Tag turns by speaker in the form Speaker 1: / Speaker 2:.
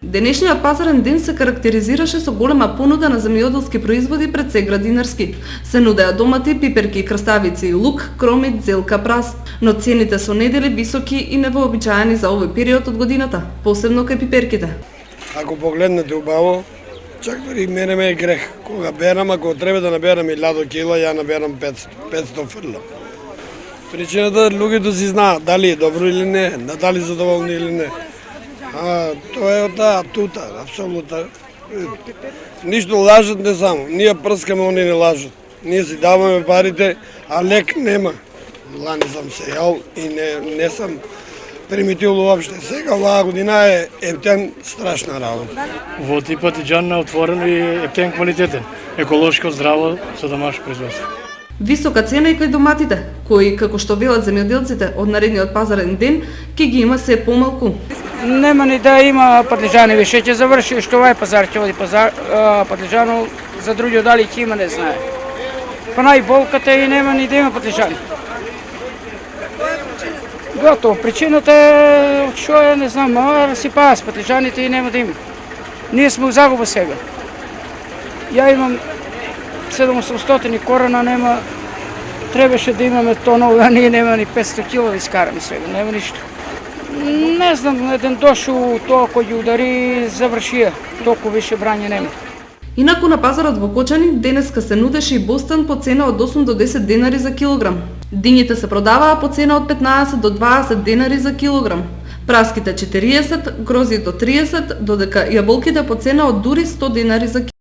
Speaker 1: Денешниот пазарен ден се карактеризираше со голема понуда на земјоделски производи пред се градинарски. Се нудеа домати, пиперки, краставици, лук, кромит, зелка, прас, но цените со недели високи и невообичаени за овој период од годината, посебно кај пиперките.
Speaker 2: Ако погледнете убаво, чак дори мене ме е грех. Кога берам, ако треба да наберам 1000 кила, ја наберам 500 фрлам. Причината луѓето си знаат дали е добро или не, дали задоволни или не. Тоа е од таа тута, апсолутно. Ништо лажат не само. Ние прскаме, они не лажат. Ние си даваме парите, а лек нема. Лани сам се јал и не сам примитил уопште. Сега оваа година е ептен страшна работа.
Speaker 3: Во Патиџан на отворено и ептен квалитетен, еколошко, здраво, со домашно производство.
Speaker 1: Висока цена и кај доматите, кои, како што велат земјоделците, од наредниот пазарен ден, ќе ги има се помалку.
Speaker 4: Нема ни да има патлиџани више, ќе заврши што овај пазар ќе оди патлиџано, за други дали ќе има не знае. Па најболката и нема ни да има патлиџани. Готово, причината е што е, не знам, си пас патлиџаните и нема да има. Ние сме у загуба сега. Ја имам 700 корена, нема, требаше да имаме тонови, а ние нема ни 500 кила да искараме сега, нема ништо. Не знам, еден дошол, тоа кој ги удари, завршија, толку више брање нема.
Speaker 1: Инаку на пазарот во Кочани денеска се нудеше и бостан по цена од 8 до 10 денари за килограм. Дињите се продаваа по цена од 15 до 20 денари за килограм. Праските 40, грозито 30, додека јаболките по цена од дури 100 денари за килограм.